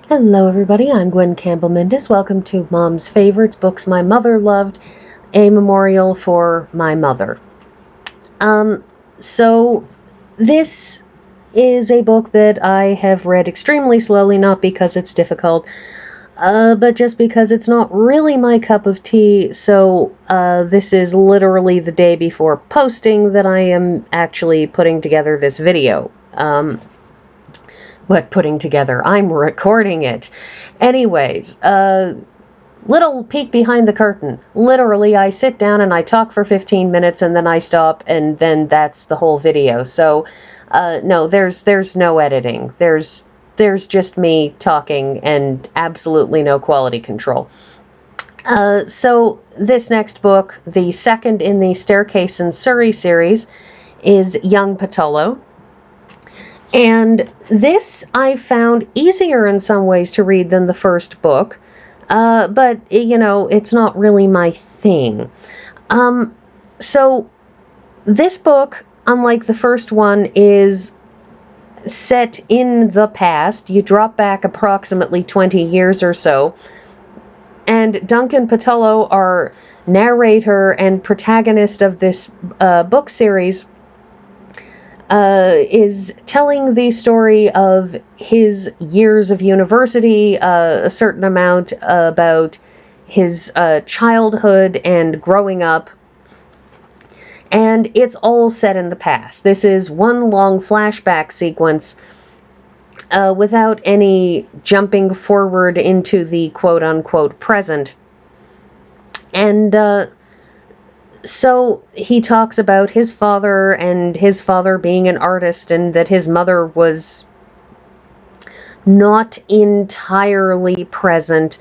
Hello everybody, I'm Gwen Campbell-Mindes. Welcome to Mom's Favorites, Books My Mother Loved, a memorial for my mother. So this is a book that I have read extremely slowly, not because it's difficult, but just because it's not really my cup of tea. So this is literally the day before posting that I am actually putting together this video. Putting together? I'm recording it. Anyways, little peek behind the curtain. Literally, I sit down and I talk for 15 minutes and then I stop and then that's the whole video. So, no, there's no editing. There's just me talking and absolutely no quality control. So this next book, the second in the Staircase in Surrey series, is Young Patullo. And this I found easier in some ways to read than the first book, but, you know, it's not really my thing. So this book, unlike the first one, is set in the past. You drop back approximately 20 years or so, and Duncan Patullo, our narrator and protagonist of this book series, is telling the story of his years of university, a certain amount about his childhood and growing up, and it's all set in the past. This is one long flashback sequence without any jumping forward into the quote-unquote present. And so he talks about his father and his father being an artist and that his mother was not entirely present.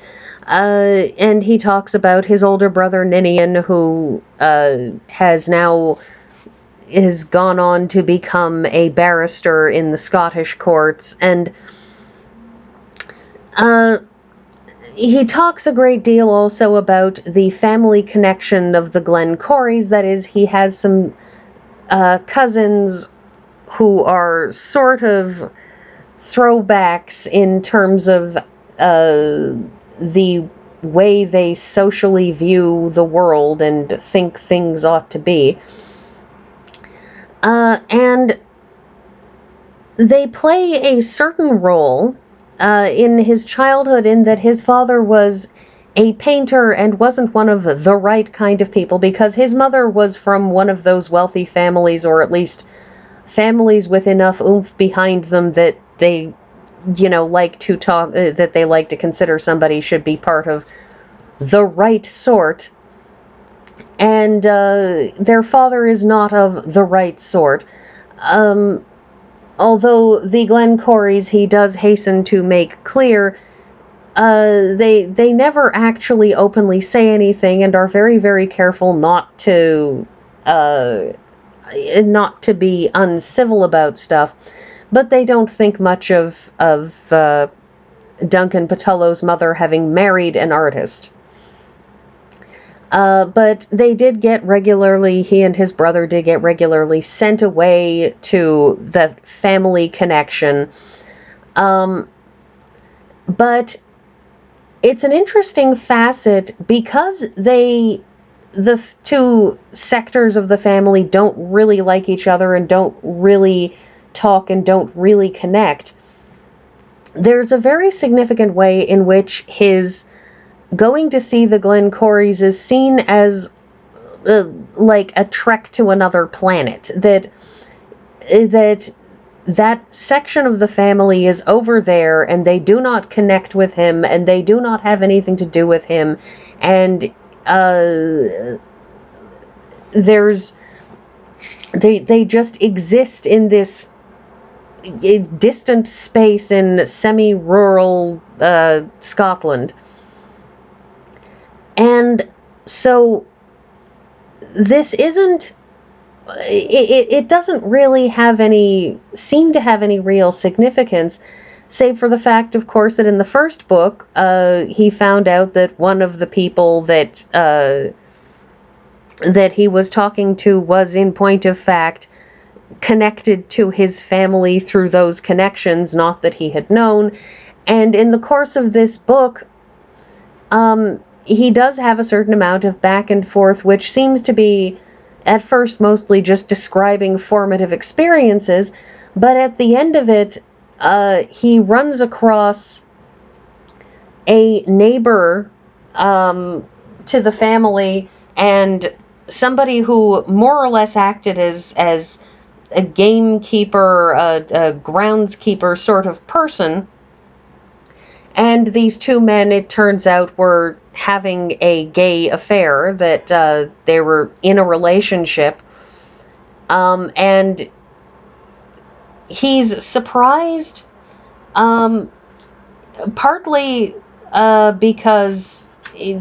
And he talks about his older brother Ninian, who has gone on to become a barrister in the Scottish courts. And he talks a great deal also about the family connection of the Glencorys. That is, he has some cousins who are sort of throwbacks in terms of the way they socially view the world and think things ought to be. And they play a certain role in his childhood, in that his father was a painter and wasn't one of the right kind of people, because his mother was from one of those wealthy families, or at least families with enough oomph behind them that they, you know, like to talk, that they like to consider somebody should be part of the right sort. And their father is not of the right sort. Although the Glencorys, he does hasten to make clear, they never actually openly say anything and are very, very careful not to be uncivil about stuff. But they don't think much of Duncan Patullo's mother having married an artist. But they did get regularly, he and his brother did get regularly sent away to the family connection. But it's an interesting facet because the two sectors of the family don't really like each other and don't really talk and don't really connect. There's a very significant way in which his going to see the Glencorys is seen as like a trek to another planet. That section of the family is over there and they do not connect with him and they do not have anything to do with him. And they just exist in this distant space in semi-rural Scotland. And so this isn't, it doesn't really seem to have any real significance, save for the fact, of course, that in the first book, he found out that one of the people that he was talking to was, in point of fact, connected to his family through those connections, not that he had known. And in the course of this book, he does have a certain amount of back and forth, which seems to be, at first, mostly just describing formative experiences, but at the end of it, he runs across a neighbor to the family, and somebody who more or less acted as a gamekeeper, a groundskeeper sort of person. And these two men, it turns out, were having a gay affair, that they were in a relationship. And he's surprised, partly because he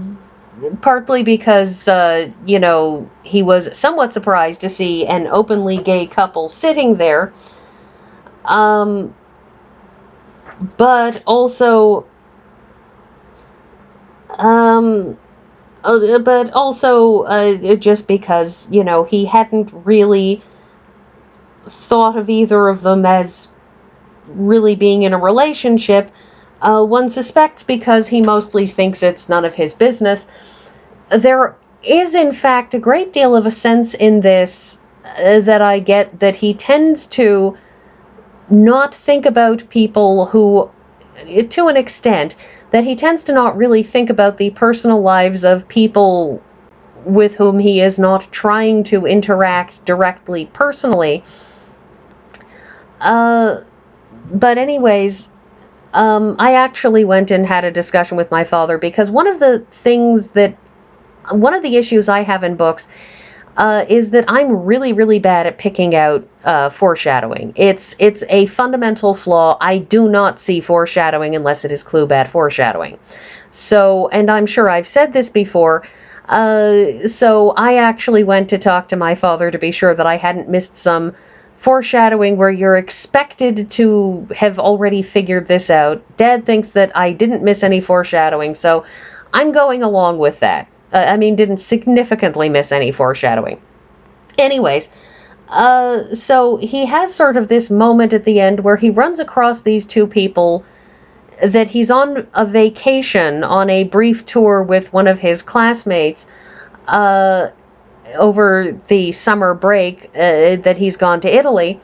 was somewhat surprised to see an openly gay couple sitting there, but also just because, he hadn't really thought of either of them as really being in a relationship. One suspects because he mostly thinks it's none of his business. There is, in fact, a great deal of a sense in this that I get that he tends to not think about people who, to an extent, that he tends to not really think about the personal lives of people with whom he is not trying to interact directly personally. But anyways, I actually went and had a discussion with my father, because one of the issues I have in books is that I'm really, really bad at picking out foreshadowing. It's a fundamental flaw. I do not see foreshadowing unless it is clue-bad foreshadowing. So, and I'm sure I've said this before, so I actually went to talk to my father to be sure that I hadn't missed some foreshadowing where you're expected to have already figured this out. Dad thinks that I didn't miss any foreshadowing, so I'm going along with that. Didn't significantly miss any foreshadowing. Anyways, so he has sort of this moment at the end where he runs across these two people that he's on a vacation, on a brief tour with one of his classmates, over the summer break that he's gone to Italy,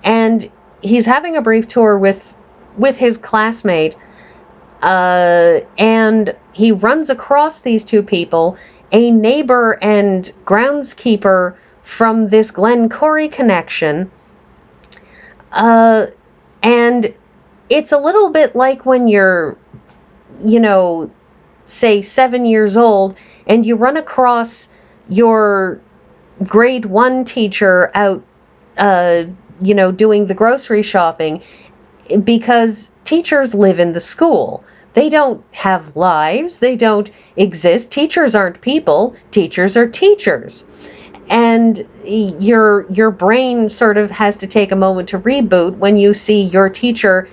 and he's having a brief tour with his classmate, and he runs across these two people, a neighbor and groundskeeper from this Glen Corrie connection, and it's a little bit like when you're, say 7 years old, and you run across your grade 1 teacher out, doing the grocery shopping, because teachers live in the school. They don't have lives. They don't exist. Teachers aren't people. Teachers are teachers. And your brain sort of has to take a moment to reboot when you see your teacher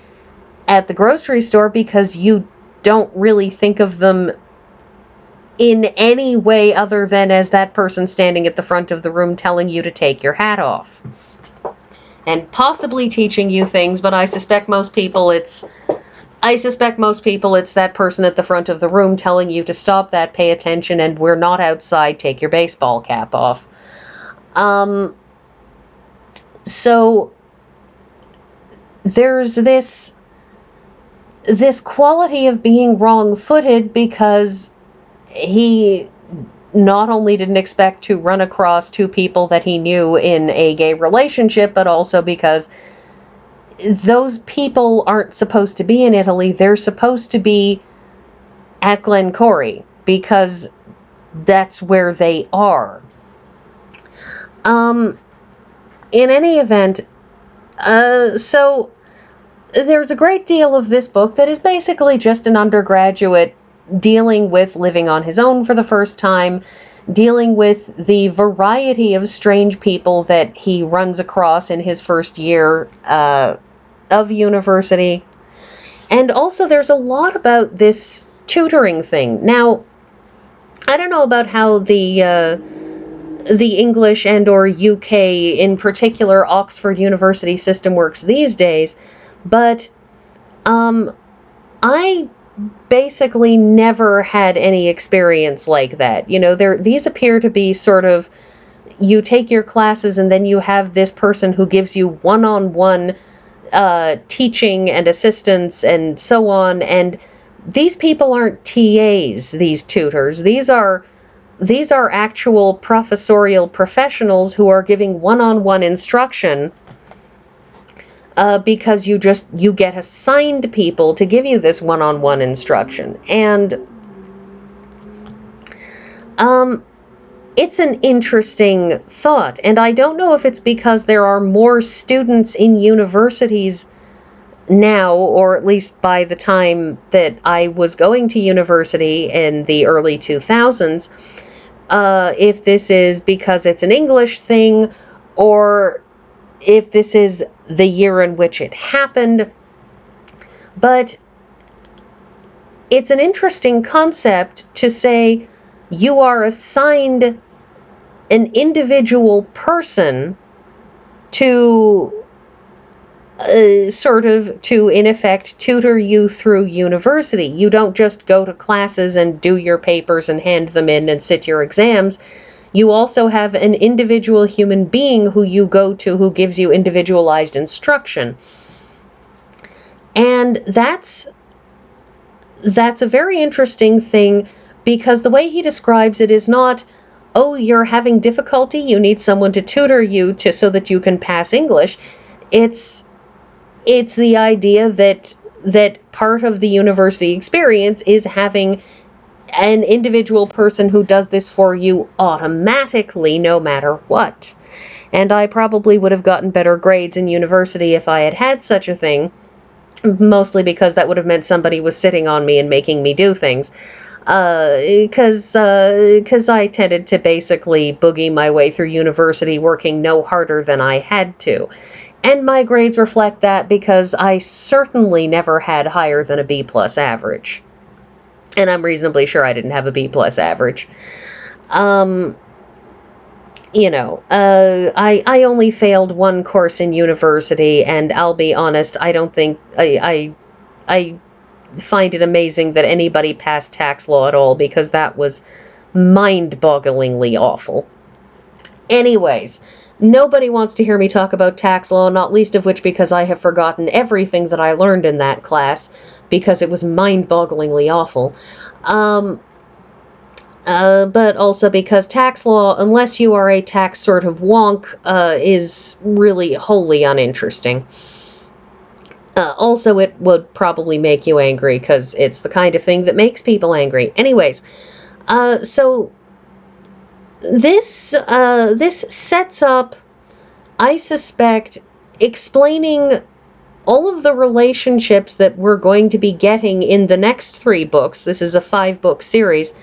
at the grocery store, because you don't really think of them in any way other than as that person standing at the front of the room telling you to take your hat off. And possibly teaching you things, but I suspect most people it's that person at the front of the room telling you to stop that, pay attention, and we're not outside, take your baseball cap off. So there's this quality of being wrong-footed, because he not only didn't expect to run across two people that he knew in a gay relationship, but also because those people aren't supposed to be in Italy. They're supposed to be at Glen Corrie, because that's where they are. In any event, so there's a great deal of this book that is basically just an undergraduate dealing with living on his own for the first time, dealing with the variety of strange people that he runs across in his first year of university. And also there's a lot about this tutoring thing. Now, I don't know about how the English and or UK, in particular Oxford University system, works these days, but I basically never had any experience like that. These appear to be sort of, you take your classes and then you have this person who gives you one-on-one teaching and assistance and so on. And these people aren't TAs, these tutors. These are actual professorial professionals who are giving one-on-one instruction, because you get assigned people to give you this one-on-one instruction. And it's an interesting thought, and I don't know if it's because there are more students in universities now, or at least by the time that I was going to university in the early 2000s, if this is because it's an English thing, or if this is the year in which it happened. But it's an interesting concept to say you are assigned an individual person to to, in effect, tutor you through university. You don't just go to classes and do your papers and hand them in and sit your exams. You also have an individual human being who you go to, who gives you individualized instruction. And that's a very interesting thing, because the way he describes it is not, oh, you're having difficulty, you need someone to tutor you so that you can pass English. It's the idea that part of the university experience is having an individual person who does this for you automatically, no matter what. And I probably would have gotten better grades in university if I had had such a thing, mostly because that would have meant somebody was sitting on me and making me do things. Because I tended to basically boogie my way through university, working no harder than I had to. And my grades reflect that, because I certainly never had higher than a B+ average. And I'm reasonably sure I didn't have a B+ average. I only failed one course in university, and I'll be honest, I don't think I find it amazing that anybody passed tax law at all, because that was mind-bogglingly awful. Anyways, nobody wants to hear me talk about tax law, not least of which because I have forgotten everything that I learned in that class, because it was mind-bogglingly awful. But also because tax law, unless you are a tax sort of wonk, is really wholly uninteresting. Also, it would probably make you angry, because it's the kind of thing that makes people angry. Anyways, so this sets up, I suspect, explaining all of the relationships that we're going to be getting in the next 3 books. This is a 5-book series.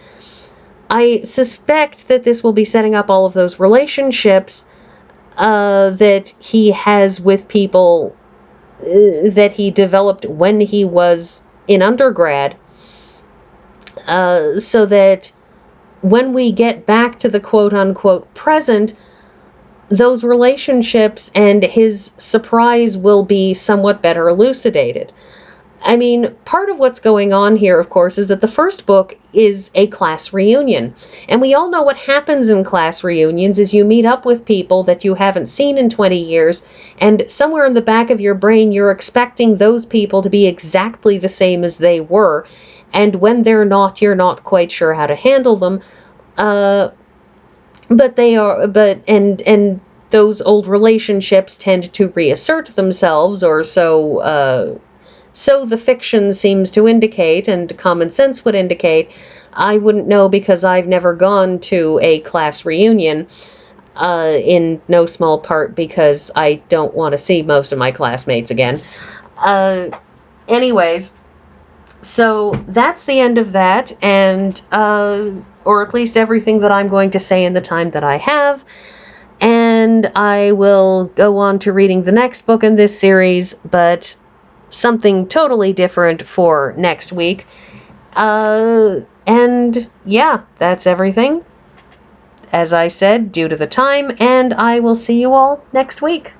I suspect that this will be setting up all of those relationships that he has with people that he developed when he was in undergrad, so that when we get back to the quote-unquote present, those relationships and his surprise will be somewhat better elucidated. I mean, part of what's going on here, of course, is that the first book is a class reunion. And we all know what happens in class reunions is you meet up with people that you haven't seen in 20 years, and somewhere in the back of your brain you're expecting those people to be exactly the same as they were. And when they're not, you're not quite sure how to handle them. But they are, and those old relationships tend to reassert themselves, or so the fiction seems to indicate, and common sense would indicate. I wouldn't know, because I've never gone to a class reunion, in no small part because I don't want to see most of my classmates again. Anyways, so that's the end of that, and or at least everything that I'm going to say in the time that I have. And I will go on to reading the next book in this series, but something totally different for next week. And yeah, that's everything, as I said, due to the time, and I will see you all next week.